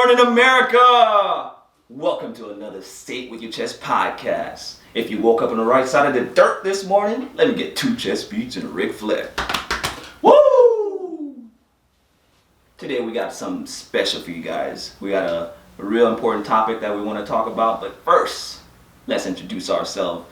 morning, America! Welcome to another State With Your Chest podcast. If you woke up on the right side of the dirt this morning, let me get 2 chest beats and a Ric Flair. Woo! Today we got something special for you guys. We got a real important topic that we want to talk about, but first, let's introduce ourselves.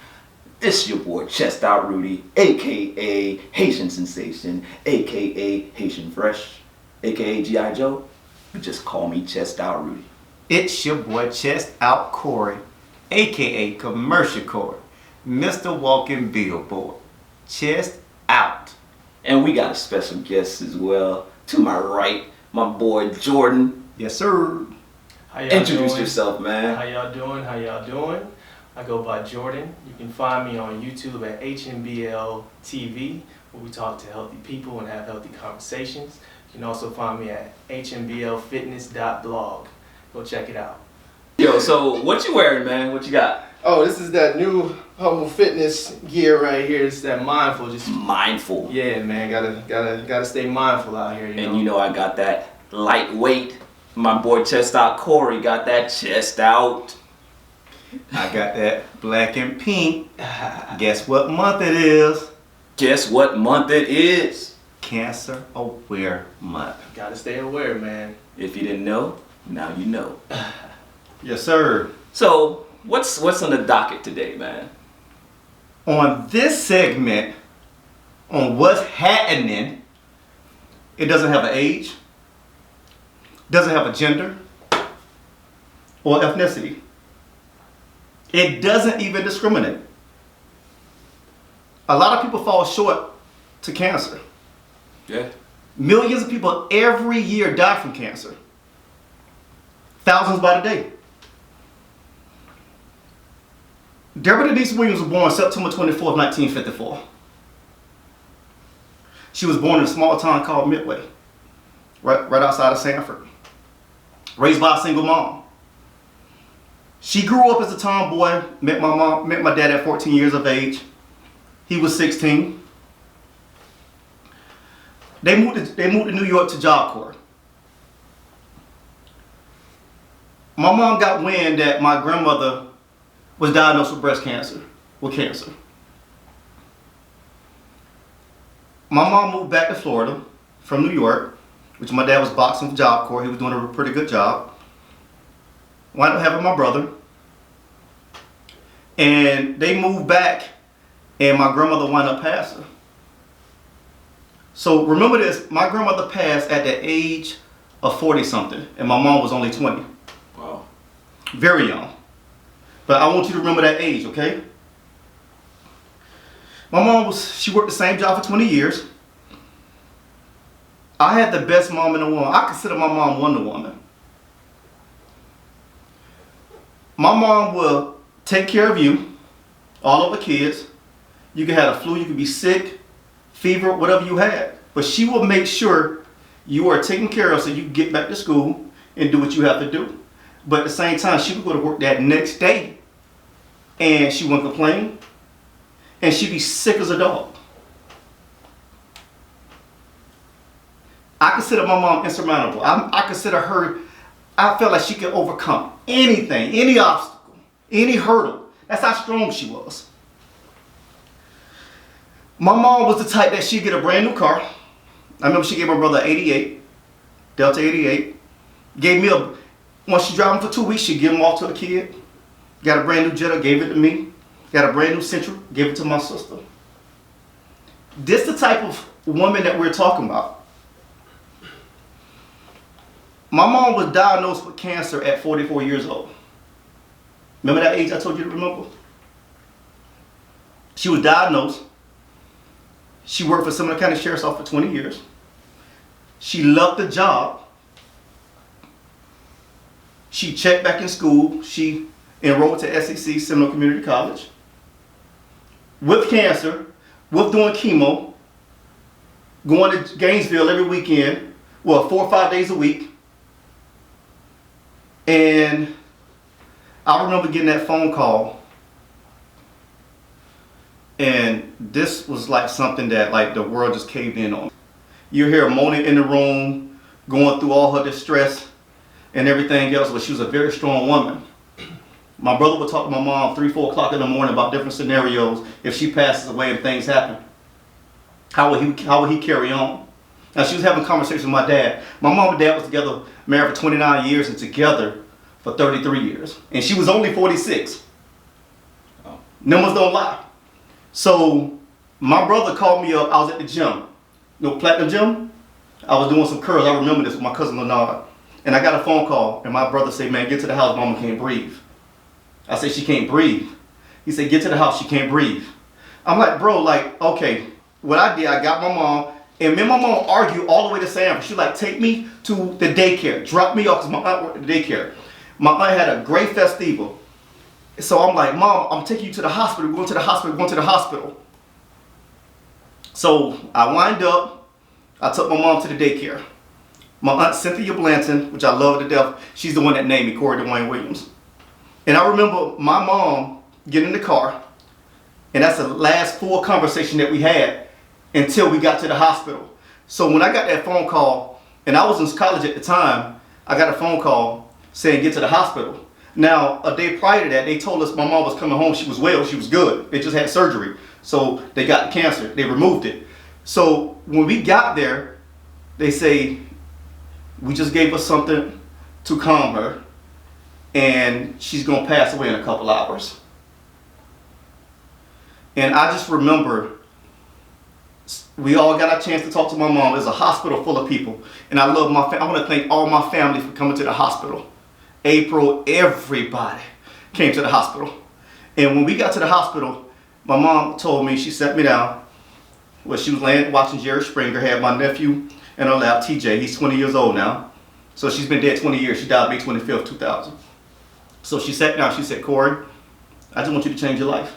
This is your boy Chest Out Rudy, aka Haitian Sensation, aka Haitian Fresh, aka G.I. Joe. You just call me Chest Out Rudy. It's your boy Chest Out Corey, aka Commercial Corey, Mr. Walking Billboard. Chest Out. And we got a special guest as well. To my right, my boy Jordan. Yes, sir. How y'all Introduce doing? yourself, man. How y'all doing? I go by Jordan. You can find me on YouTube at HNBL TV, where we talk to healthy people and have healthy conversations. You can also find me at hnblfitness.blog. Go check it out. Yo, so what you wearing, man? What you got? Oh, this is that new Humble Fitness gear right here. It's that mindful. Just Mindful. yeah, man. Gotta stay mindful out here. And you know I got that lightweight. My boy Chest Out Corey got that chest out. I got that black and pink. Guess what month it is? Guess what month it is? Cancer Aware Month. Gotta stay aware, man. If you didn't know, now you know. Yes, sir. So, what's on the docket today, man? On this segment, on what's happening, it doesn't have an age, doesn't have a gender, or ethnicity. It doesn't even discriminate. A lot of people fall short to cancer. Yeah. Millions of people every year die from cancer. Thousands by the day. Deborah Denise Williams was born September 24th, 1954. She was born in a small town called Midway, right outside of Sanford. Raised by a single mom. She grew up as a tomboy, met my dad at 14 years of age. He was 16. They moved to New York to Job Corps. My mom got wind that my grandmother was diagnosed with cancer. My mom moved back to Florida from New York, which my dad was boxing for Job Corps. He was doing a pretty good job. Wound up having my brother. And they moved back, and my grandmother wound up passing. So remember this, my grandmother passed at the age of 40-something, and my mom was only 20. Wow. Very young. But I want you to remember that age, okay? My mom she worked the same job for 20 years. I had the best mom in the world. I consider my mom Wonder Woman. My mom will take care of you, all of the kids. You can have a flu, you can be sick, fever, whatever you had. But she will make sure you are taken care of so you can get back to school and do what you have to do. But at the same time, she would go to work that next day and she wouldn't complain and she'd be sick as a dog. I consider my mom insurmountable. I consider her, I felt like she could overcome anything, any obstacle, any hurdle. That's how strong she was. My mom was the type that she'd get a brand new car. I remember she gave my brother 88, Delta 88. Once she drove him for 2 weeks, she'd give him off to a kid. Got a brand new Jetta, gave it to me. Got a brand new Central, gave it to my sister. This the type of woman that we're talking about. My mom was diagnosed with cancer at 44 years old. Remember that age I told you to remember? She was diagnosed. She worked for Seminole County Sheriff's Office for 20 years. She loved the job. She checked back in school. She enrolled to SEC, Seminole Community College. With cancer, with doing chemo, going to Gainesville every weekend, 4 or 5 days a week. And I remember getting that phone call. And this was like something that like the world just caved in on. You hear her moaning in the room, going through all her distress. and everything else, but she was a very strong woman. My brother would talk to my mom 3, 4 o'clock in the morning about different scenarios. If she passes away and things happen, how would he carry on? Now she was having conversations with my dad. My mom and dad was together, married for 29 years and together for 33 years. And she was only 46. Oh. Numbers don't lie. So my brother called me up. I was at the gym. You know, Platinum Gym? I was doing some curls. I remember this with my cousin Leonard. And I got a phone call, and my brother said, man, get to the house, mama can't breathe. I said, she can't breathe. He said, get to the house, she can't breathe. I'm like, bro, like, okay. What I did, I got my mom, and me and my mom argued all the way to Sanford. She like, take me to the daycare, drop me off, because my aunt worked at the daycare. My aunt had a great festival. So I'm like, mom, I'm taking you to the hospital, we're going to the hospital, we're going to the hospital. So I wind up, I took my mom to the daycare. My aunt Cynthia Blanton, which I love to death, she's the one that named me Corey Dwayne Williams. And I remember my mom getting in the car, and that's the last full conversation that we had until we got to the hospital. So when I got that phone call, and I was in college at the time, I got a phone call saying get to the hospital. Now, a day prior to that, they told us my mom was coming home, she was well, she was good. They just had surgery. So they got the cancer, they removed it. So when we got there, they say, we just gave her something to calm her, and she's gonna pass away in a couple hours. And I just remember, we all got a chance to talk to my mom. There's a hospital full of people, and I love my family. I want to thank all my family for coming to the hospital. April, everybody came to the hospital. And when we got to the hospital, my mom told me, she sat me down, well, she was laying watching Jerry Springer, had my nephew in her lap, TJ. He's 20 years old now. So she's been dead 20 years. She died May 25th, 2000. So she sat down, she said, Corey, I just want you to change your life.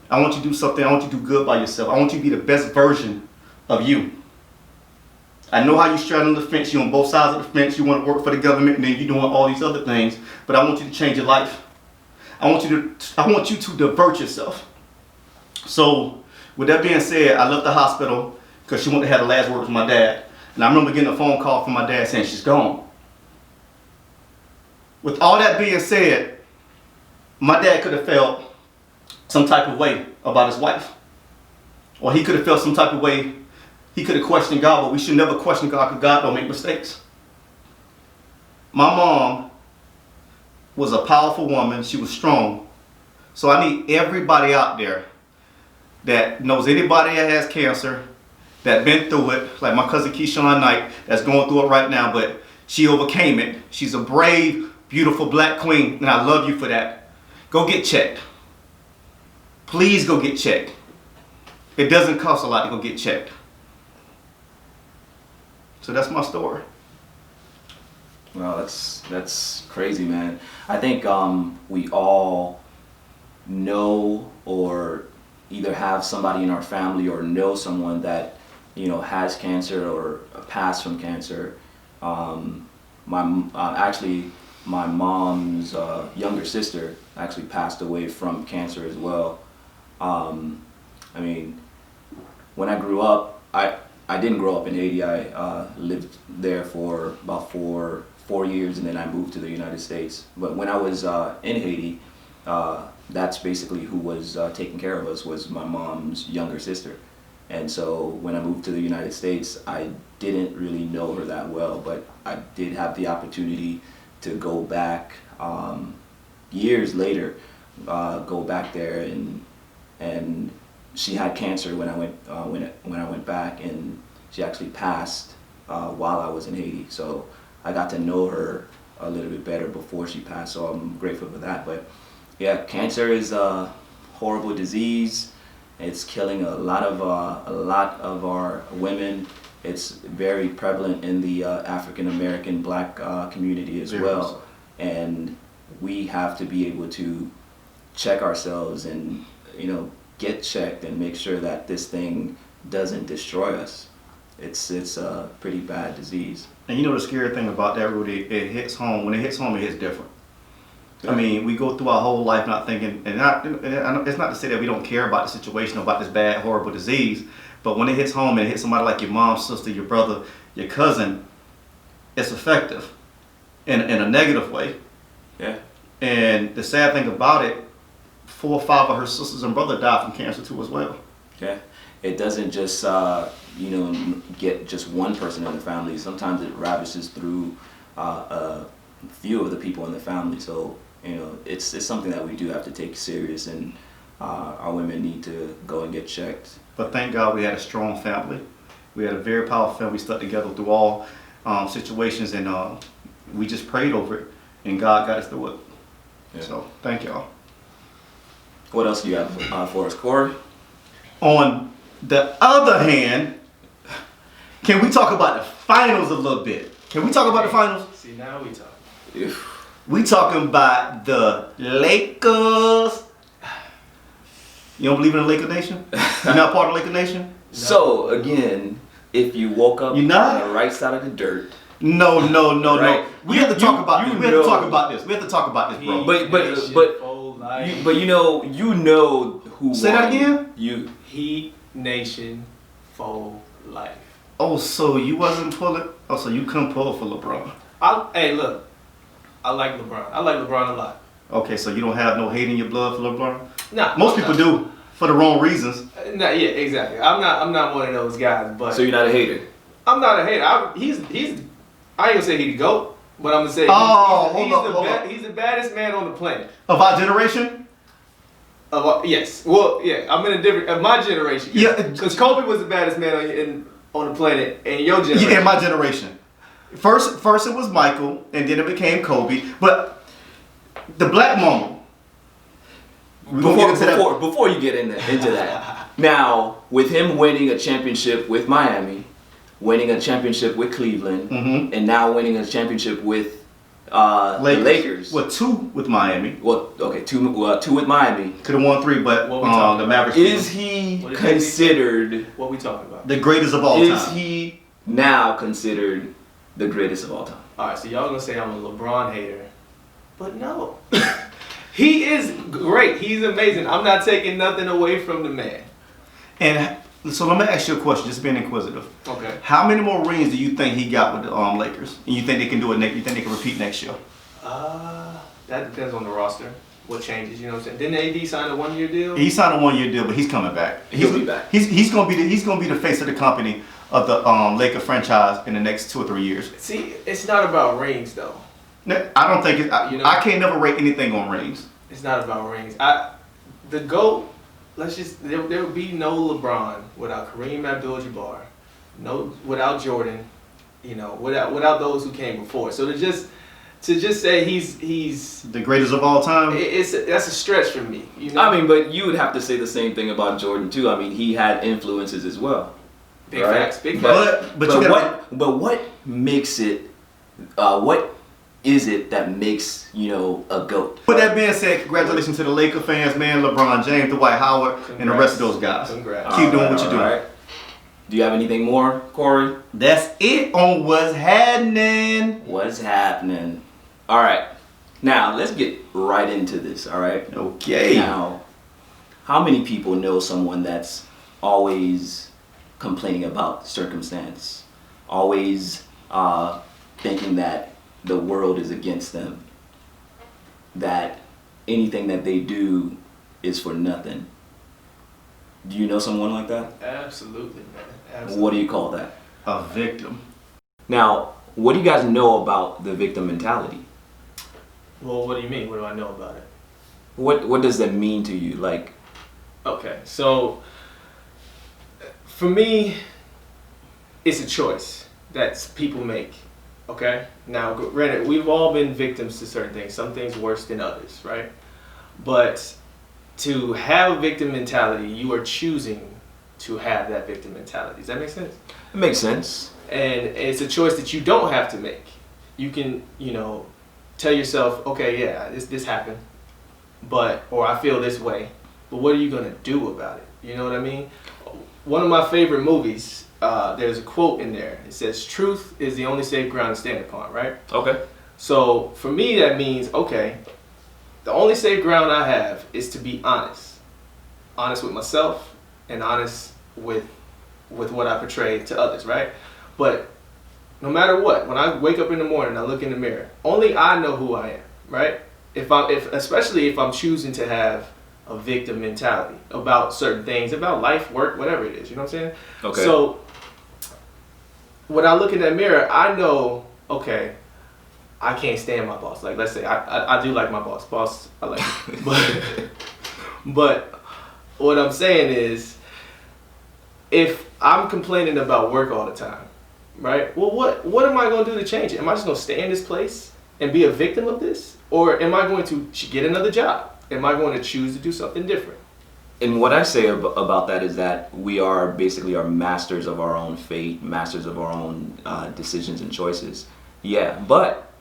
I want you to do something, I want you to do good by yourself. I want you to be the best version of you. I know how you're straddling the fence, you're on both sides of the fence, you want to work for the government, and then you're doing all these other things, but I want you to change your life. I want you to divert yourself. So with that being said, I left the hospital because she wanted to have the last word with my dad. And I remember getting a phone call from my dad saying she's gone. With all that being said, my dad could have felt some type of way about his wife. Or he could have felt some type of way, he could have questioned God, but we should never question God because God don't make mistakes. My mom was a powerful woman, she was strong. So I need everybody out there that knows anybody that has cancer, that been through it, like my cousin Keyshawn Knight, that's going through it right now, but she overcame it. She's a brave, beautiful black queen, and I love you for that. Go get checked. Please go get checked. It doesn't cost a lot to go get checked. So that's my story. Well, that's crazy, man. I think we all know or either have somebody in our family or know someone that, you know, has cancer or passed from cancer. Actually, my mom's younger sister actually passed away from cancer as well. I mean, when I grew up, I didn't grow up in Haiti. I lived there for about four years, and then I moved to the United States. But when I was in Haiti, that's basically who was taking care of us, was my mom's younger sister. And so when I moved to the United States, I didn't really know her that well, but I did have the opportunity to go back years later, go back there, and she had cancer when I went back, and she actually passed while I was in Haiti. So I got to know her a little bit better before she passed. So I'm grateful for that. But yeah, cancer is a horrible disease. It's killing a lot of our women. It's very prevalent in the African American Black community as well, and we have to be able to check ourselves and, you know, get checked and make sure that this thing doesn't destroy us. It's a pretty bad disease. And you know the scary thing about that, Rudy, it hits home. When it hits home, it hits different. I mean, we go through our whole life not thinking, and it's not to say that we don't care about the situation, about this bad, horrible disease, but when it hits home and it hits somebody like your mom, sister, your brother, your cousin, it's effective. in a negative way. Yeah. And the sad thing about it, 4 or 5 of her sisters and brother died from cancer too as well. Yeah. It doesn't just get just one person in the family. Sometimes it ravages through a few of the people in the family. So it's something that we do have to take serious, and our women need to go and get checked. But thank God we had a strong family. We had a very powerful family. We stuck together through all situations, and we just prayed over it, and God got us through it. Yeah. So thank y'all. What else do you have for us, Corey? On the other hand, can we talk about the finals a little bit? Can we talk about the finals? See, now we talk. We talking about the Lakers. You don't believe in the Laker Nation? You're not part of Laker Nation? No. So again, if you woke up You're not? on the right side of the dirt, No. Right. We have to talk about this. We have to know. talk about this. We have to talk about this, bro. but you know who Say won. that again? You Heat Nation for life. Oh, so you wasn't pulling? Oh, so you couldn't pull for LeBron? Hey, look, I like LeBron. I like LeBron a lot. Okay, so you don't have no hate in your blood for LeBron? Nah, Most people do for the wrong reasons. Nah, yeah, exactly. I'm not one of those guys, but so you're not a hater. I'm not a hater. He's I ain't gonna say he's the GOAT, but I'm gonna say he's the baddest man on the planet. Of our generation? Yes. Well, yeah. I'm in a different of my generation. Yeah. Because Kobe was the baddest man on the planet in your generation. Yeah, in my generation. First it was Michael, and then it became Kobe. But the Black Mamba. Before you get into that, now with him winning a championship with Miami, winning a championship with Cleveland, and now winning a championship with the Lakers. Well, 2 with Miami. Well, okay, two with Miami. Could have won 3, but the Mavericks. Is he considered? What we talking about? The greatest of all time? Is he now considered the greatest of all time? All right, so y'all gonna say I'm a LeBron hater, but no. He is great. He's amazing. I'm not taking nothing away from the man. And so let me ask you a question, just being inquisitive. Okay. How many more rings do you think he got with the Lakers? And you think they can do it next? You think they can repeat next year? That depends on the roster. What changes? You know what I'm saying? Didn't AD sign a 1-year deal? He signed a 1-year deal, but he's coming back. He'll be back. He's gonna be the face of the company of the Laker franchise in the next 2 or 3 years. See, it's not about rings though. I don't think I can't never rate anything on rings. It's not about rings. The GOAT. There would be no LeBron without Kareem Abdul-Jabbar, without Jordan, without those who came before. So to just say he's the greatest of all time, that's a stretch for me. I mean, but you would have to say the same thing about Jordan too. I mean, he had influences as well. Big right? facts, big facts. But what makes it? What is it that makes a GOAT? With that being said, congratulations to the Laker fans, man. LeBron James, Dwight Howard, and the rest of those guys. Congrats. Keep doing what you're doing. Right. Do you have anything more, Corey? That's it on what's happening. What's happening? All right. Now let's get right into this. All right. Okay. Now, how many people know someone that's always complaining about circumstance, always thinking that the world is against them, that anything that they do is for nothing? Do you know someone like that? Absolutely, man. Absolutely. What do you call that? A victim. Now, what do you guys know about the victim mentality? Well, what do you mean? What do I know about it? What does that mean to you? Like, okay, so for me, it's a choice that people make. Okay? Now, granted, we've all been victims to certain things. Some things worse than others, right? But to have a victim mentality, you are choosing to have that victim mentality. Does that make sense? it makes sense. And it's a choice that you don't have to make. You can, tell yourself, okay, yeah, this happened, or I feel this way, but what are you gonna do about it? You know what I mean? One of my favorite movies, there's a quote in there. It says, "Truth is the only safe ground to stand upon," right? Okay. So for me, that means, okay, the only safe ground I have is to be honest. Honest with myself and honest with what I portray to others, right? But no matter what, when I wake up in the morning, I look in the mirror. Only I know who I am, right? Especially if I'm choosing to have a victim mentality about certain things, about life, work, whatever it is. You know what I'm saying? Okay. So when I look in that mirror, I know, okay, I can't stand my boss. Like, let's say I do like my boss. Boss, I like him. But what I'm saying is, if I'm complaining about work all the time, right? Well, what am I going to do to change it? Am I just going to stay in this place and be a victim of this? Or am I going to get another job? Am I going to choose to do something different? And what I say about that is that we are basically masters of our own fate, masters of our own decisions and choices. Yeah, but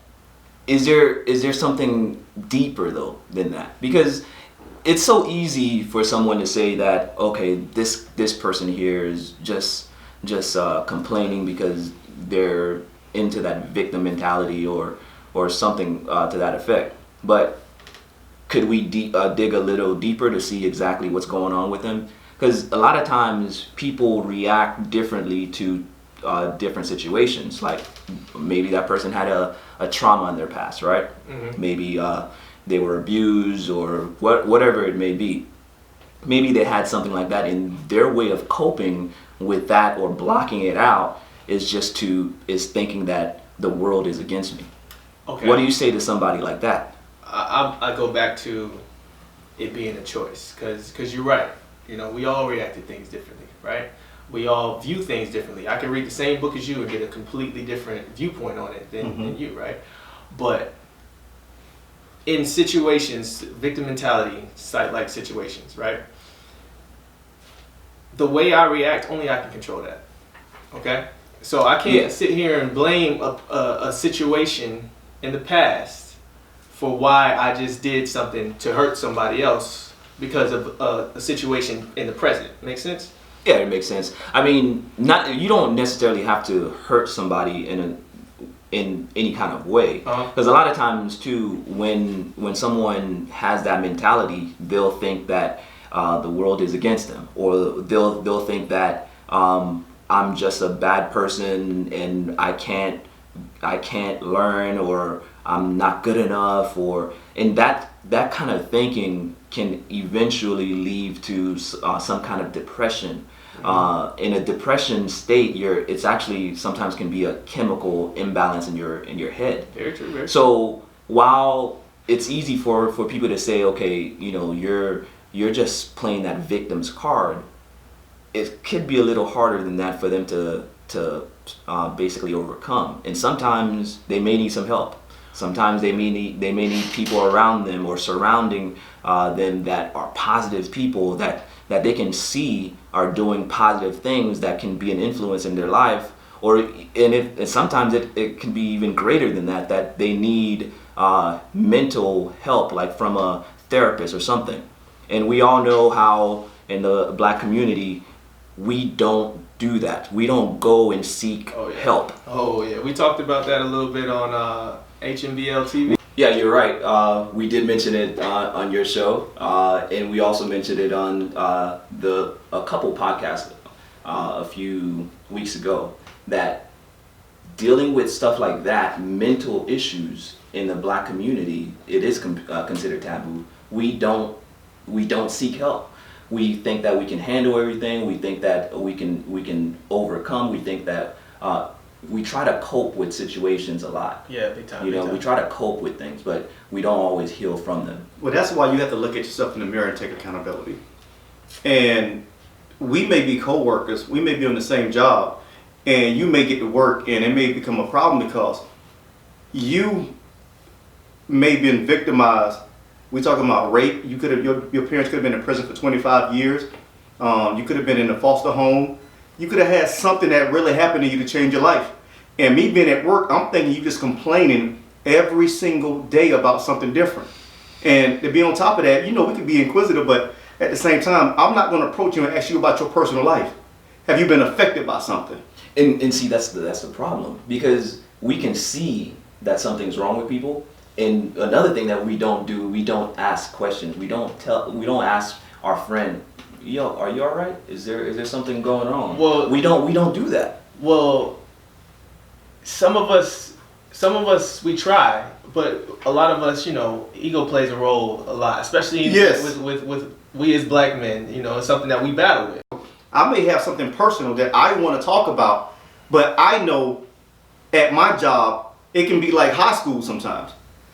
is there something deeper though than that? Because it's so easy for someone to say that, okay, this person here is just complaining because they're into that victim mentality or something to that effect. But could we dig a little deeper to see exactly what's going on with them? Because a lot of times people react differently to different situations. Like maybe that person had a trauma in their past, right? Mm-hmm. Maybe they were abused or whatever it may be. Maybe they had something like that, and their way of coping with that or blocking it out is thinking that the world is against me. Okay. What do you say to somebody like that? I go back to it being a choice, because you're right. You know, we all react to things differently, right? We all view things differently. I can read the same book as you and get a completely different viewpoint on it than you, right? But in situations, victim mentality, like situations, right? The way I react, only I can control that. Okay? So I can't sit here and blame a situation in the past for why I just did something to hurt somebody else because of a situation in the present. Make sense? Yeah, it makes sense. I mean, you don't necessarily have to hurt somebody in any kind of way, because a lot of times too, when someone has that mentality, they'll think that the world is against them, or they'll think that I'm just a bad person and I can't learn, or I'm not good enough, and that kind of thinking can eventually lead to some kind of depression. In a depression state, it's actually sometimes can be a chemical imbalance in your head. Very true. Very true. So while it's easy for people to say, okay, you know, you're just playing that victim's card, it could be a little harder than that for them to basically overcome. And sometimes they may need some help. Sometimes they may need people around them or surrounding them that are positive people that they can see are doing positive things that can be an influence in their life. And sometimes it can be even greater than that, that they need mental help, like from a therapist or something. And we all know how in the Black community, we don't do that. We don't go and seek help. Oh yeah, we talked about that a little bit on HMBL TV. Yeah, you're right. We did mention it on your show, and we also mentioned it on a couple podcasts a few weeks ago, that dealing with stuff like that, mental issues in the Black community, it is considered taboo. We don't seek help. We think that we can handle everything. We think that we can overcome. We think that we try to cope with situations a lot. Yeah, big time. You know, we try to cope with things, but we don't always heal from them. Well, that's why you have to look at yourself in the mirror and take accountability. And we may be co-workers, we may be on the same job, and you may get to work and it may become a problem because you may have been victimized. We talking about rape. You could have your parents could have been in prison for 25 years. You could have been in a foster home. You could have had something that really happened to you to change your life. And me being at work, I'm thinking you just complaining every single day about something different. And to be on top of that, you know, we could be inquisitive, but at the same time, I'm not going to approach you and ask you about your personal life. Have you been affected by something? And see, that's the problem, because we can see that something's wrong with people. And another thing that we don't do, we don't ask questions. We don't ask our friend, yo, are you all right? Is there something going on? Well, we don't do that. Well, some of us we try, but a lot of us, ego plays a role a lot, especially Yes. with we as black men. It's something that we battle with. I may have something personal that I want to talk about, but I know at my job, it can be like high school sometimes.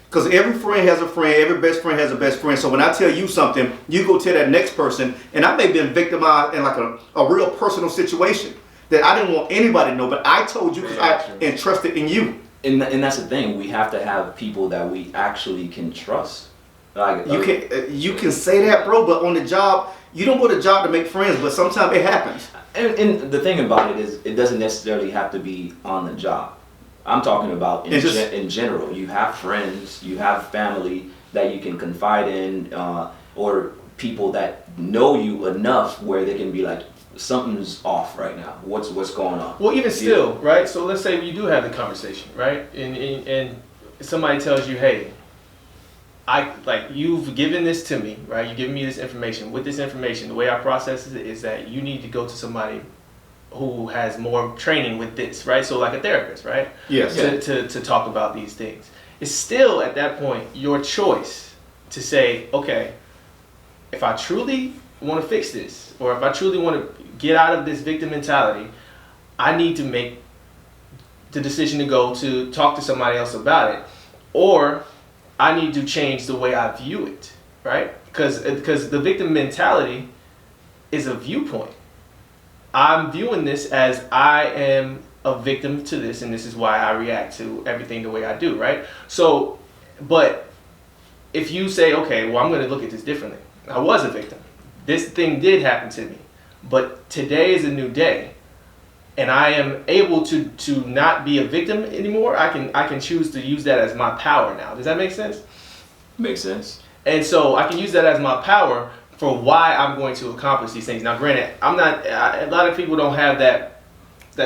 Because every friend has a friend, every best friend has a best friend. So when I tell you something, you go tell that next person, and I may have been victimized in like a real personal situation that I didn't want anybody to know, but I told you because I entrusted in you. And that's the thing. We have to have people that we actually can trust. Like You can say that, bro, but on the job, you don't go to the job to make friends, but sometimes it happens. And the thing about it is, it doesn't necessarily have to be on the job. I'm talking about in general. You have friends, you have family that you can confide in, or people that know you enough where they can be like, something's off right now. What's going on? Well, even still, right? So let's say you do have the conversation, right? And somebody tells you, hey, you've given this to me, right? You've given me this information. With this information, the way I process it is that you need to go to somebody who has more training with this, right? So like a therapist, right? Yes. To talk about these things. It's still at that point your choice to say, okay, if I truly want to fix this, or if I truly want to get out of this victim mentality, I need to make the decision to go to talk to somebody else about it, or I need to change the way I view it, right? Because the victim mentality is a viewpoint. I'm viewing this as I am a victim to this, and this is why I react to everything the way I do, right? So, but if you say, okay, well, I'm going to look at this differently. I was a victim. This thing did happen to me, but today is a new day, and I am able to not be a victim anymore. I can choose to use that as my power now. Does that make sense? Makes sense. And so I can use that as my power for why I'm going to accomplish these things. Now, granted, a lot of people don't have that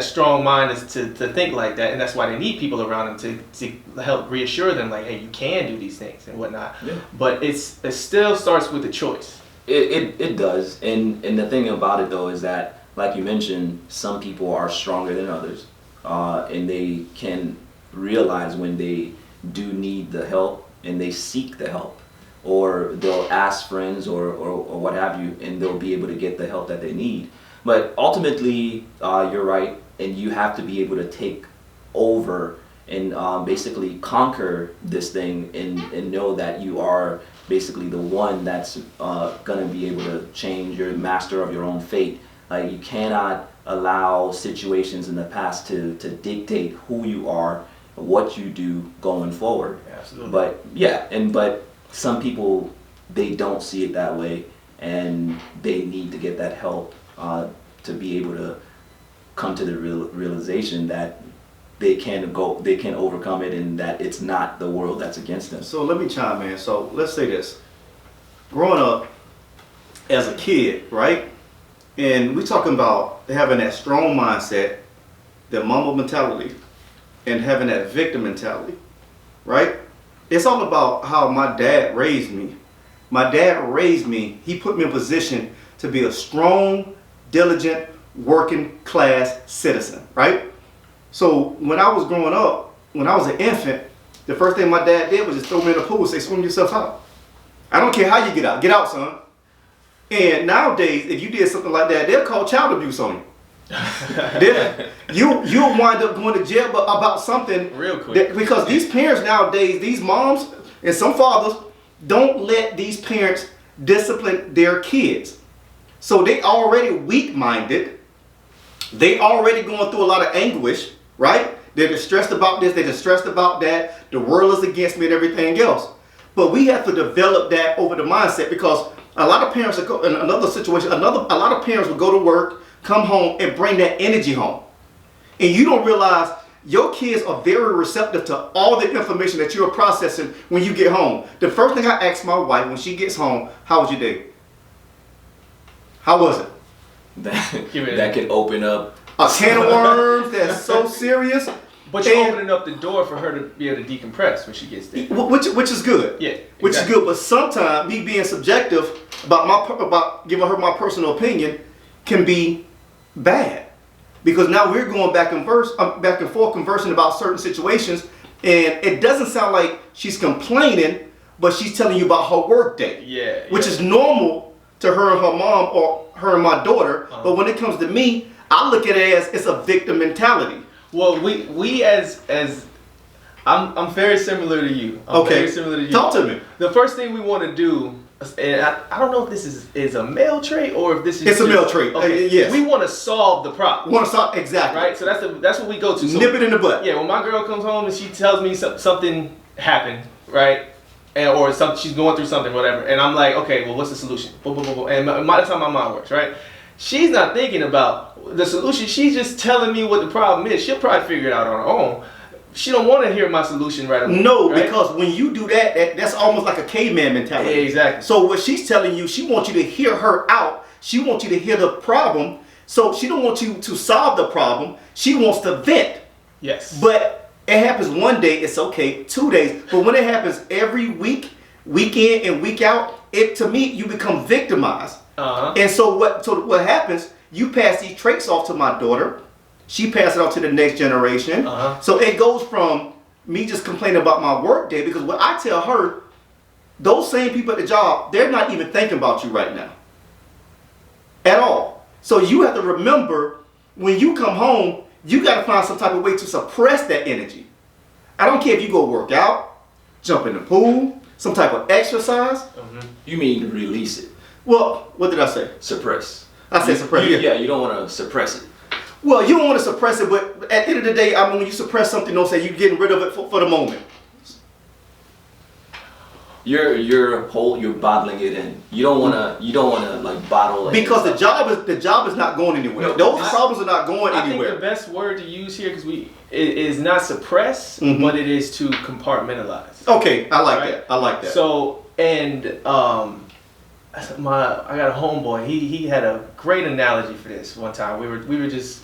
strong mind to think like that, and that's why they need people around them to help reassure them, like, hey, you can do these things and whatnot. Yeah. But it still starts with a choice. It does, and the thing about it though is that, like you mentioned, some people are stronger than others, and they can realize when they do need the help, and they seek the help, or they'll ask friends or what have you, and they'll be able to get the help that they need. But ultimately, you're right, and you have to be able to take over and basically conquer this thing, and know that you are basically the one that's gonna be able to change. You're the master of your own fate. Like, you cannot allow situations in the past to dictate who you are, what you do going forward. Absolutely. But some people, they don't see it that way, and they need to get that help to be able to come to the realization that they can overcome it, and that it's not the world that's against them. So let me chime in. So let's say this. Growing up as a kid, right? And we're talking about having that strong mindset, the Mamba mentality, and having that victim mentality, right? It's all about how my dad raised me. My dad raised me, he put me in a position to be a strong, diligent, working class citizen, right? So when I was growing up, when I was an infant, the first thing my dad did was just throw me in the pool and say, swim yourself out. I don't care how you get out, son. And nowadays, if you did something like that, they'll call child abuse on you. You'll wind up going to jail about something real quick. Because these parents nowadays, these moms and some fathers, don't let these parents discipline their kids. So they already weak-minded. They already going through a lot of anguish, right? They're distressed about this, they're distressed about that. The world is against me and everything else. But we have to develop that over the mindset, because a lot of parents in another situation, a lot of parents will go to work, come home, and bring that energy home. And you don't realize your kids are very receptive to all the information that you're processing when you get home. The first thing I ask my wife when she gets home, how was your day? How was it? That could open up a can of worms that's so serious. But you're opening up the door for her to be able to decompress when she gets there. Which is good. Yeah. Exactly. Which is good. But sometimes me being subjective about giving her my personal opinion can be bad. because now we're going back and forth conversing about certain situations, and it doesn't sound like she's complaining, but she's telling you about her work day. Yeah. Which is normal to her and her mom or her and my daughter. But when it comes to me, I look at it as it's a victim mentality. Well, we as I'm very similar to you. Very similar to you. Talk to me. The first thing we want to do, and I don't know if this is a male trait or if this is It's a male trait. Okay. Yes. We want to solve the problem. Exactly. Right. So that's what we go to. So, nip it in the butt. Yeah. When my girl comes home and she tells me something happened, right? Or something, she's going through something, whatever, and I'm like, okay, well, what's the solution? Boom, boom, boom, boom. And that's how my mind works, right? She's not thinking about the solution. She's just telling me what the problem is. She'll probably figure it out on her own. She don't want to hear my solution right away. No, right? because when you do that's almost like a caveman mentality. Yeah, exactly. So what she's telling you, she wants you to hear her out. She wants you to hear the problem. So she don't want you to solve the problem. She wants to vent. Yes. But it happens one day, it's okay. 2 days. But when it happens every week, week in and week out, to me, you become victimized. And so what happens, you pass these traits off to my daughter. She passes it on to the next generation. So it goes from me just complaining about my work day, because what I tell her, those same people at the job, they're not even thinking about you right now. At all. So you have to remember, when you come home, you got to find some type of way to suppress that energy. I don't care if you go work out, jump in the pool, some type of exercise. You mean release it? Well, what did I say? Suppress. I said suppress. Yeah, you don't want to suppress it. Well, you don't want to suppress it, but at the end of the day, I mean, when you suppress something, don't say you're getting rid of it for the moment. You're bottling it in. You don't wanna like bottle it. Because the job is not going anywhere. No, those problems are not going anywhere. I think the best word to use here, because it is not suppress, but it is to compartmentalize. Okay, I like that. I like that. So, and I got a homeboy. He had a great analogy for this one time. We were just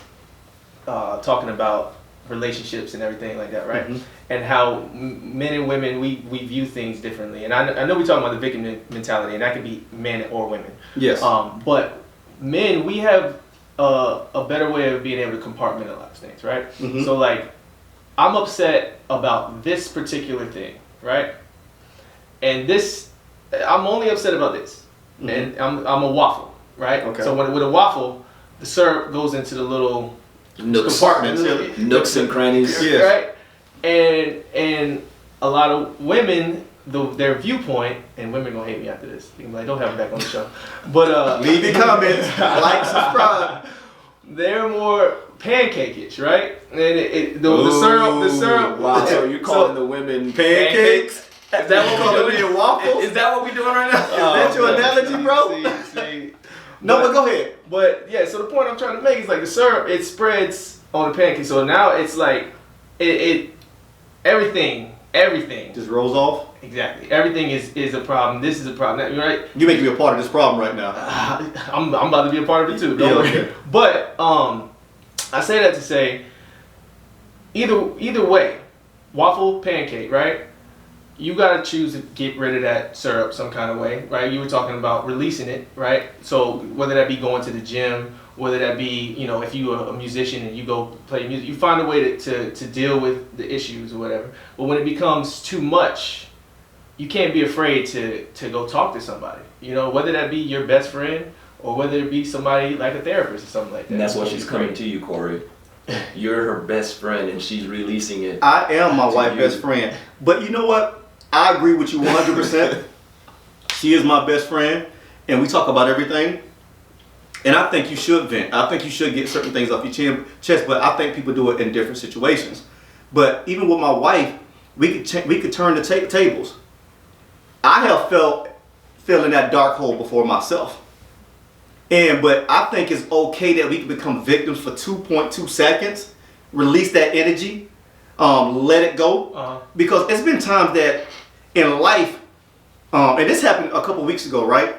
talking about relationships and everything like that, right? And how men and women we view things differently. And I know we're talking about the victim mentality, and that could be men or women. Yes. But men, we have a better way of being able to compartmentalize things, right? So like, I'm upset about this particular thing, right? And I'm only upset about this. And I'm a waffle, right? Okay. So with a waffle, the syrup goes into the little compartments, nooks and crannies. Yes. Right? And a lot of women, their viewpoint, and women gonna hate me after this. You can be like, don't have me back on the show. But leave your comments, like, subscribe. They're more pancake-ish, right? And the syrup. Wow, so you're calling the women Pancakes? Is that what we're doing? Waffles? Is that what we're doing right now? Is that your analogy, bro? See. No, but go ahead. But yeah, so the point I'm trying to make is like the syrup, it spreads on the pancake. So now it's like everything Just rolls off. Exactly. Everything is a problem. This is a problem. Right? You're making me a part of this problem right now. I'm about to be a part of it too. Don't worry. Okay. But I say that to say, either way, waffle, pancake, right? You gotta choose to get rid of that syrup some kind of way, right? You were talking about releasing it, right? So whether that be going to the gym, whether that be, if you're a musician and you go play music, you find a way to deal with the issues or whatever. But when it becomes too much, you can't be afraid to go talk to somebody. Whether that be your best friend or whether it be somebody like a therapist or something like that. And that's why she's coming to you, Corey. You're her best friend and she's releasing it. I am my wife's best friend. But you know what? I agree with you 100%. She is my best friend, and we talk about everything. And I think you should vent. I think you should get certain things off your chest, but I think people do it in different situations. But even with my wife, we could turn the tables. I have fell in that dark hole before myself. But I think it's okay that we can become victims for 2.2 seconds, release that energy, let it go. Because it's been times that in life, and this happened a couple weeks ago, right?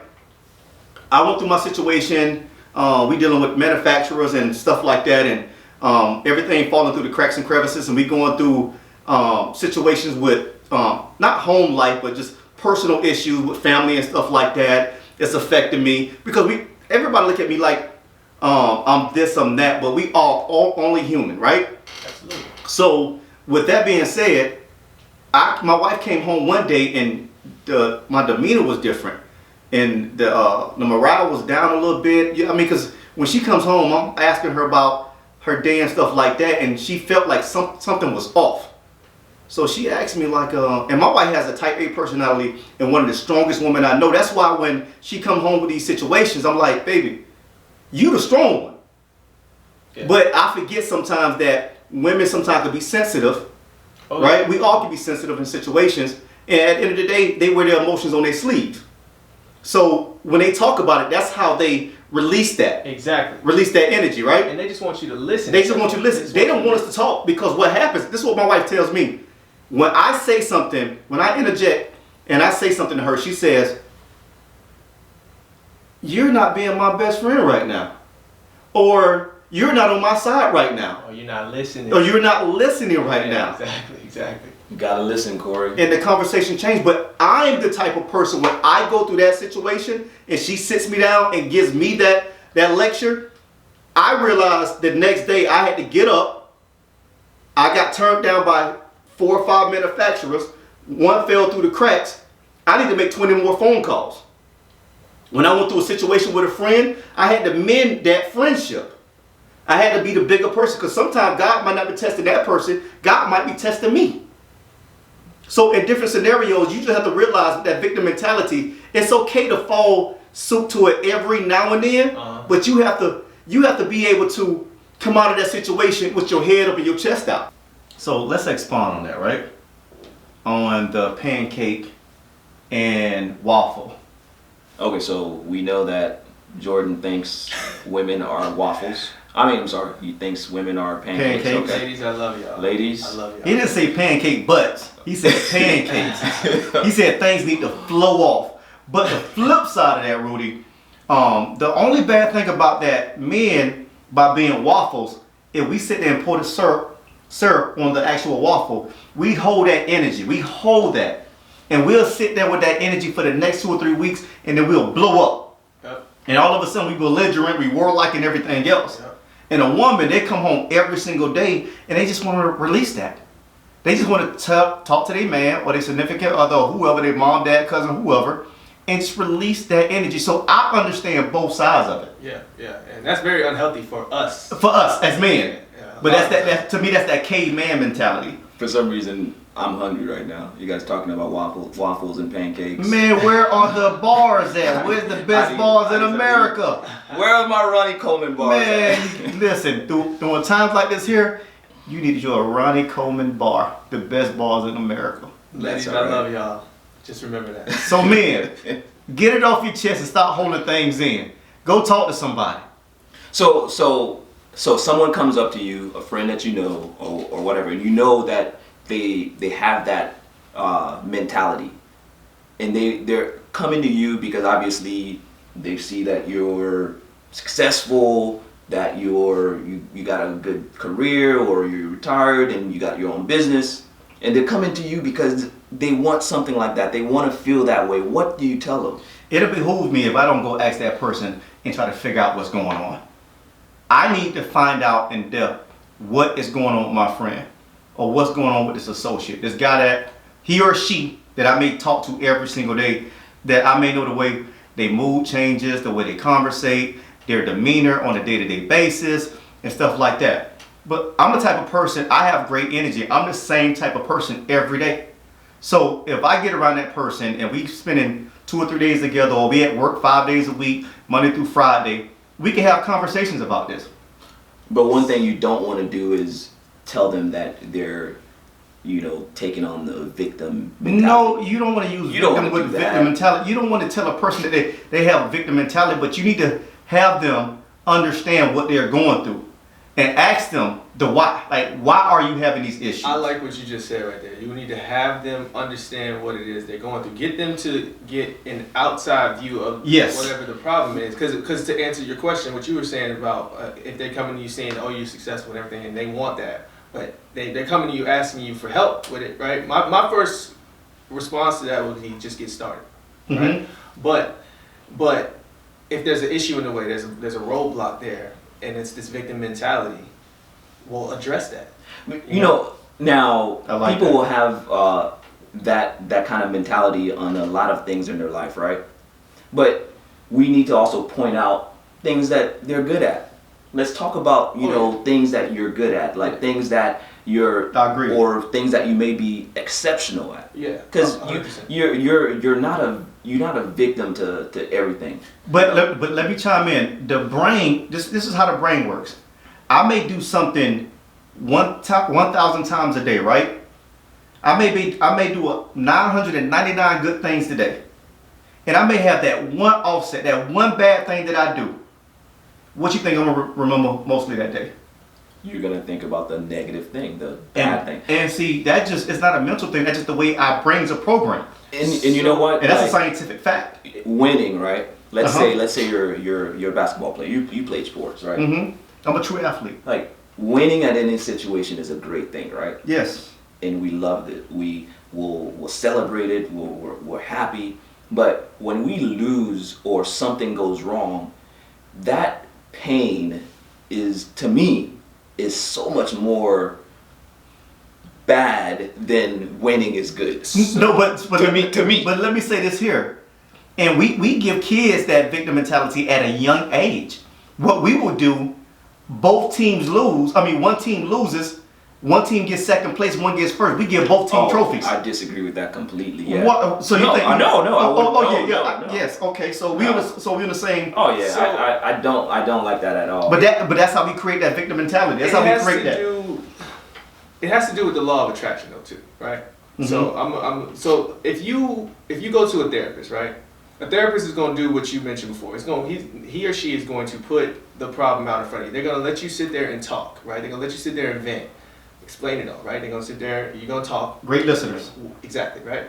I went through my situation. We dealing with manufacturers and stuff like that, and everything falling through the cracks and crevices, and we going through situations with not home life, but just personal issues with family and stuff like that. It's affecting me because everybody look at me like I'm this, I'm that, but we are all only human, right? Absolutely. So with that being said, my wife came home one day and my demeanor was different, and the morale was down a little bit. I mean, because when she comes home, I'm asking her about her day and stuff like that, and she felt like something was off. So she asked me like, and my wife has a type A personality and one of the strongest women I know. That's why when she come home with these situations, I'm like, baby, you the strong one. Yeah. But I forget sometimes that women sometimes can be sensitive, right? We all can be sensitive in situations. And at the end of the day, they wear their emotions on their sleeve. So when they talk about it, that's how they release that. Exactly. Release that energy, right? And they just want you to listen. They just want you to listen. They don't want us to talk, because what happens, this is what my wife tells me. When I say something, when I interject and I say something to her, she says, you're not being my best friend right now. Or you're not on my side right now. Or you're not listening. Or you're not listening right now. Exactly. You gotta listen, Corey. And the conversation changed. But I'm the type of person, when I go through that situation and she sits me down and gives me that lecture, I realized the next day I had to get up. I got turned down by 4 or 5 manufacturers. One fell through the cracks. I need to make 20 more phone calls. When I went through a situation with a friend, I had to mend that friendship. I had to be the bigger person, because sometimes God might not be testing that person. God might be testing me. So in different scenarios, you just have to realize that victim mentality, it's okay to fall soup to it every now and then, but you have to be able to come out of that situation with your head up and your chest out. So let's expound on that, right? On the pancake and waffle. Okay, so we know that Jordan thinks women are waffles. I'm sorry, he thinks women are pancakes. Okay. Ladies, I love y'all. Ladies. I love y'all. He didn't say pancake butts. He said pancakes. He said things need to flow off. But the flip side of that, Rudy, the only bad thing about that, men, by being waffles, if we sit there and pour the syrup on the actual waffle, we hold that energy. We hold that. And we'll sit there with that energy for the next 2 or 3 weeks, and then we'll blow up. Yep. And all of a sudden we belligerent, we warlike and everything else. Yep. And a woman, they come home every single day and they just want to release that. They just want to talk to their man or their significant other or whoever, their mom, dad, cousin, whoever, and just release that energy. So I understand both sides of it. Yeah. And that's very unhealthy for us. For us as men. Yeah. But that's to me, that's that caveman mentality. For some reason, I'm hungry right now. You guys talking about waffles and pancakes. Man, where are the bars at? Where's the best bars in America? Where are my Ronnie Coleman bars Man, listen, during times like this here, you need your Ronnie Coleman bar. The best bars in America. Ladies, I love y'all. Just remember that. So men, get it off your chest and stop holding things in. Go talk to somebody. So someone comes up to you, a friend that you know or whatever, and you know that they have that mentality, and they're coming to you because obviously they see that you're successful, that you got a good career, or you're retired and you got your own business, and they're coming to you because they want something like that. They want to feel that way. What do you tell them? It'll behoove me if I don't go ask that person and try to figure out what's going on. I need to find out in depth what is going on with my friend, or what's going on with this associate, this guy that he or she that I may talk to every single day, that I may know the way their mood changes, the way they conversate, their demeanor on a day-to-day basis, and stuff like that. But I'm the type of person, I have great energy. I'm the same type of person every day. So if I get around that person and we spending 2 or 3 days together, or we at work 5 days a week, Monday through Friday, we can have conversations about this. But one thing you don't want to do is tell them that they're, taking on the victim mentality. No, you don't want to use victim with victim mentality. You don't want to tell a person that they have victim mentality, but you need to have them understand what they're going through and ask them the why. Like, why are you having these issues? I like what you just said right there. You need to have them understand what it is they're going through. Get them to get an outside view of whatever the problem is. Because to answer your question, what you were saying about if they're coming to you saying, oh, you're successful and everything, and they want that, but they're coming to you asking you for help with it, right? My first response to that would be just get started, right? But if there's an issue in the way, there's a roadblock there, and it's this victim mentality, we'll address that. You know, now I like people that. will have that kind of mentality on a lot of things in their life, right? But we need to also point out things that they're good at. Let's talk about things that you're good at, like things that I agree. or things that you may be exceptional at. Yeah, Because 100%. you're not a victim to everything. But let me chime in. The brain, this is how the brain works. I may do something 1,000 times a day, right? I may do 999 good things today, and I may have that one offset, that one bad thing that I do. What you think I'm gonna remember mostly that day? You're gonna think about the negative thing, the bad thing. And see, that just it's not a mental thing. That's just the way our brains are programmed, And you know what? and that's a Like, scientific fact. winning, right? Let's Uh-huh. say you're a basketball player. You played sports, right? Mm-hmm. I'm a true athlete. Like winning at any situation is a great thing, right? Yes. And we loved it. We will celebrate it. We're happy. But when we lose or something goes wrong, that pain is, to me, is so much more bad than winning is good. No, but to me. But let me say this here, and we give kids that victim mentality at a young age. What we will do, both teams lose. I mean, one team loses, one team gets second place, one gets first. We give both team trophies. I disagree with that completely. Yeah. What, so you No, think? no, I wouldn't- no. Yes. Okay. So we No. in the same. Oh yeah, So- I don't like that at all. But that's how we create that victim mentality. That's how we create that. It has to do with the law of attraction, though, too, right? Mhm. So so if you go to a therapist, right? A therapist is going to do what you mentioned before. He or she is going to put the problem out in front of you. They're going to let you sit there and talk, right? They're going to let you sit there and vent, explain it all, right? They're going to sit there. You're going to talk. Great listeners. Exactly, right?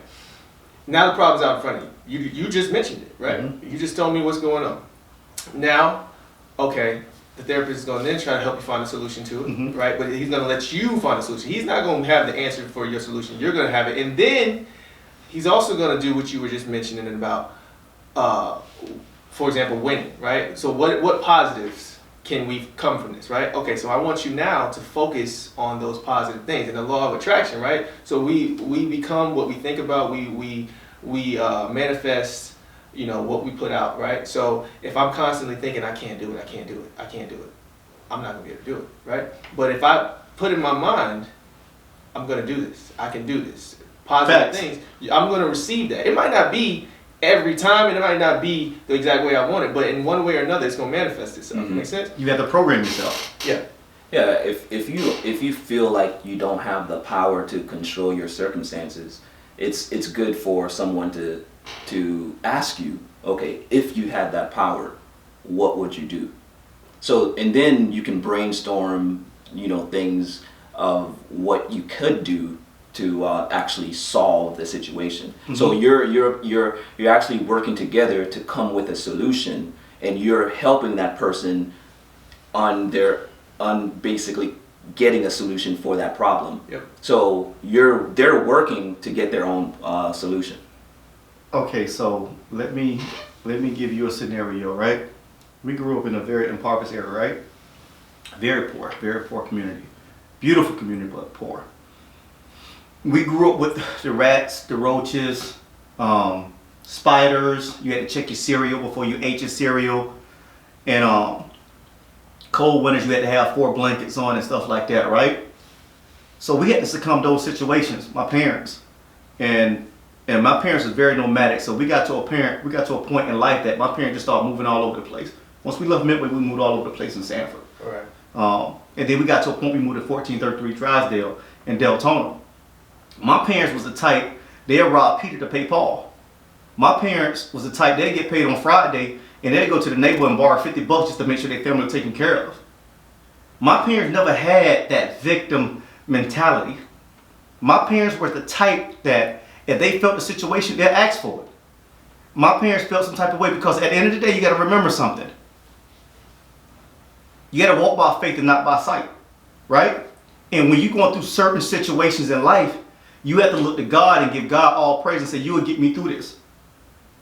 Now the problem's out in front of you. You just mentioned it, right? Mhm. You just told me what's going on. Now, okay, the therapist is going to then try to help you find a solution to it, Mhm. right? But he's going to let you find a solution. He's not going to have the answer for your solution. You're going to have it. And then he's also going to do what you were just mentioning about, for example, winning, right? So what positives can we come from this, right? Okay, so I want you now to focus on those positive things and the law of attraction, right? So we become what we think about. We manifest, what we put out, right? So if I'm constantly thinking I can't do it, I'm not gonna be able to do it, right? But if I put in my mind, I'm gonna do this, I can do this, positive Facts. things, I'm gonna receive that. It might not be every time, and it might not be the exact way I want it, but in one way or another, it's gonna manifest itself. Mhm. Make sense? You have to program yourself. Yeah. Yeah, if you feel like you don't have the power to control your circumstances, it's good for someone to ask you, okay, if you had that power, what would you do? So, and then you can brainstorm, things of what you could do to actually solve the situation. So you're actually working together to come with a solution, and you're helping that person on basically getting a solution for that problem. Yep. So they're working to get their own solution. Okay, so let me give you a scenario, right? We grew up in a very impoverished area, right? Very poor community. Beautiful community, but poor. We grew up with the rats, the roaches, spiders. You had to check your cereal before you ate your cereal. And cold winters, you had to have 4 blankets on and stuff like that, right? So we had to succumb to those situations, my parents. And my parents was very nomadic, so we got to a point in life that my parents just started moving all over the place. Once we left Midway, we moved all over the place in Sanford. All right. And then we got to a point we moved to 1433 Drysdale in Deltona. My parents was the type, they'd rob Peter to pay Paul. My parents was the type, they'd get paid on Friday and they'd go to the neighborhood and borrow $50 just to make sure their family was taken care of. My parents never had that victim mentality. My parents were the type that if they felt the situation, they'd ask for it. My parents felt some type of way because at the end of the day, you got to remember something. You got to walk by faith and not by sight, right? And when you're going through certain situations in life, you have to look to God and give God all praise and say, you will get me through this.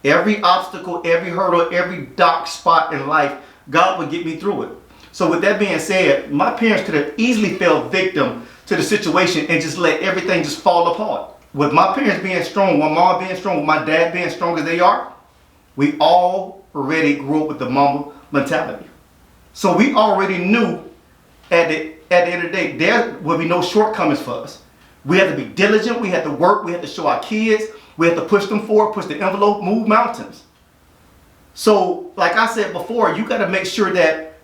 Every obstacle, every hurdle, every dark spot in life, God would get me through it. So with that being said, my parents could have easily fell victim to the situation and just let everything just fall apart. With my parents being strong, my mom being strong, with my dad being strong as they are, we already grew up with the Mamba mentality. So we already knew at the end of the day, there would be no shortcomings for us. We had to be diligent, we had to work, we had to show our kids, we had to push them forward, push the envelope, move mountains. So, like I said before, you got to make sure that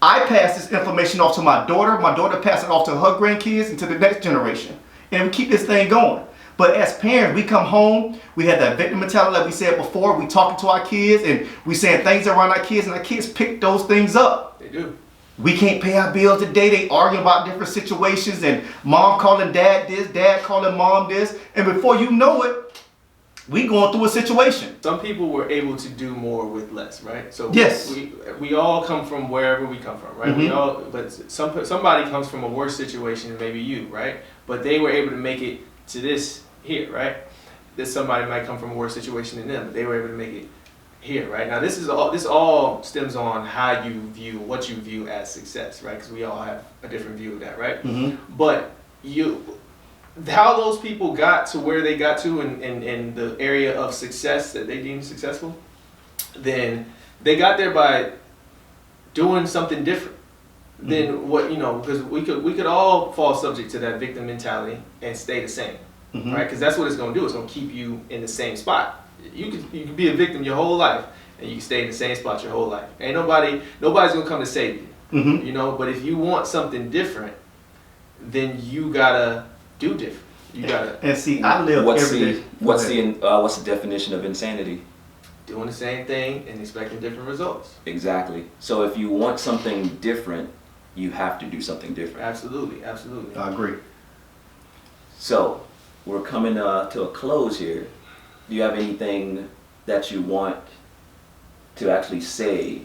I pass this information off to my daughter pass it off to her grandkids and to the next generation. And we keep this thing going. But as parents, we come home, we have that victim mentality like we said before, we talking to our kids and we saying things around our kids and our kids pick those things up. They do. We can't pay our bills today. They arguing about different situations and mom calling dad this, dad calling mom this. And before you know it, we going through a situation. Some people were able to do more with less, right? So yes, we all come from wherever we come from, right? Mm-hmm. We all, but somebody comes from a worse situation than maybe you, right? But they were able to make it to this here, right? That somebody might come from a worse situation than them, but they were able to make it here, right? Now this all stems on how you view what you view as success, right? Because we all have a different view of that, right? Mm-hmm. But how those people got to where they got to in the area of success that they deemed successful, then they got there by doing something different than what, because we could all fall subject to that victim mentality and stay the same, Mm-hmm. right? Because that's what it's going to do. It's going to keep you in the same spot. You could be a victim your whole life and you can stay in the same spot your whole life. Ain't nobody's going to come to save you, Mm-hmm. But if you want something different, then you gotta do different. You gotta. And see, I live What's every the day. what's the definition of insanity? Doing the same thing and expecting different results. Exactly. So if you want something different, you have to do something different. Absolutely, absolutely. I agree. So we're coming to a close here. Do you have anything that you want to actually say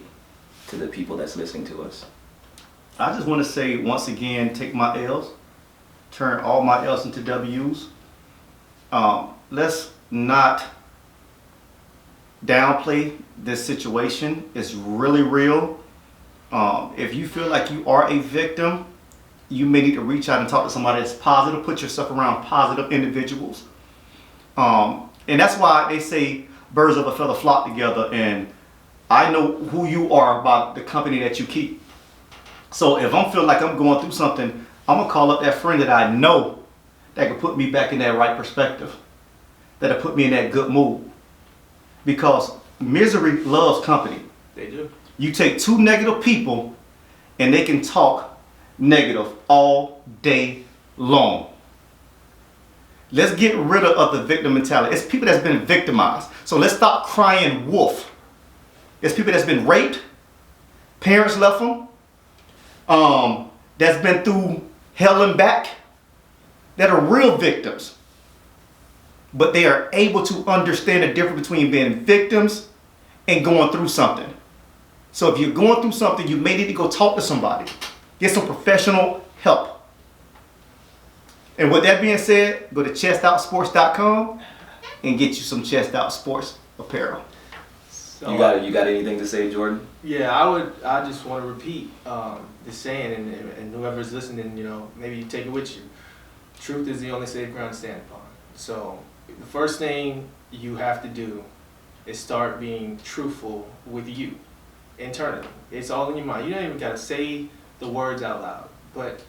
to the people that's listening to us? I just want to say once again, take my L's, turn all my L's into W's. Let's not downplay this situation. It's really real. If you feel like you are a victim, you may need to reach out and talk to somebody that's positive. Put yourself around positive individuals. And that's why they say birds of a feather flock together. And I know who you are by the company that you keep. So if I'm feeling like I'm going through something, I'm going to call up that friend that I know that can put me back in that right perspective, that'll put me in that good mood. Because misery loves company. They do. You take two negative people and they can talk negative all day long. Let's get rid of the victim mentality. It's people that's been victimized. So let's stop crying wolf. It's people that's been raped, parents left them, that's been through hell and back, that are real victims. But they are able to understand the difference between being victims and going through something. So if you're going through something, you may need to go talk to somebody. Get some professional help. And with that being said, go to chestoutsports.com and get you some Chest Out Sports apparel. So, You got anything to say, Jordan? Yeah, I just want to repeat the saying, and whoever's listening, maybe you take it with you. Truth is the only safe ground to stand upon. So the first thing you have to do is start being truthful with you internally. It's all in your mind. You don't even got to say the words out loud. But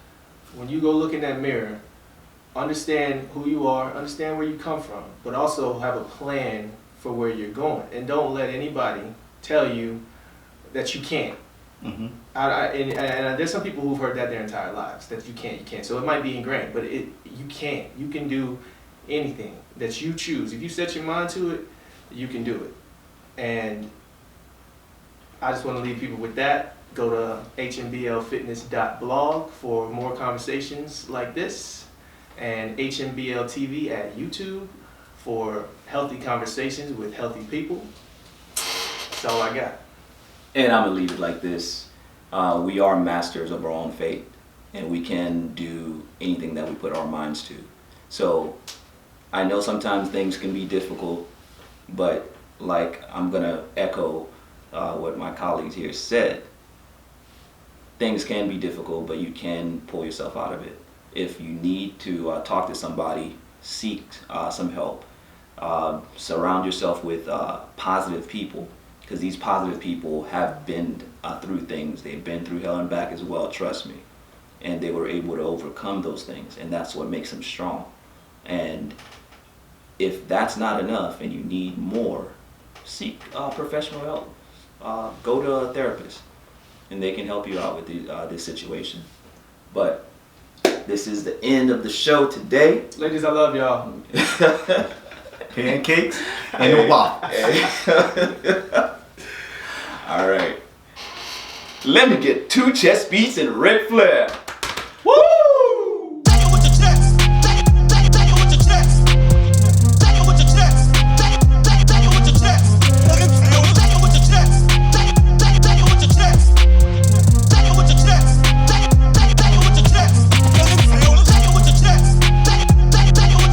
when you go look in that mirror, understand who you are, understand where you come from, but also have a plan for where you're going. And don't let anybody tell you that you can't. Mm-hmm. And there's some people who've heard that their entire lives, that you can't. So it might be ingrained, but you can. You can do anything that you choose. If you set your mind to it, you can do it. And I just want to leave people with that. Go to hmblfitness.blog for more conversations like this, and HMBL TV at YouTube for healthy conversations with healthy people. That's all I got. And I'm going to leave it like this. We are masters of our own fate, and we can do anything that we put our minds to. So I know sometimes things can be difficult, but like I'm gonna echo what my colleagues here said. Things can be difficult, but you can pull yourself out of it. If you need to talk to somebody, seek some help. Surround yourself with positive people, because these positive people have been through things. They've been through hell and back as well, trust me. And they were able to overcome those things, and that's what makes them strong. And if that's not enough and you need more, seek professional help. Go to a therapist, and they can help you out with this situation. But this is the end of the show today. Ladies, I love y'all. Pancakes and a waffle. All right. Let me get 2 chest beats and Red Flair.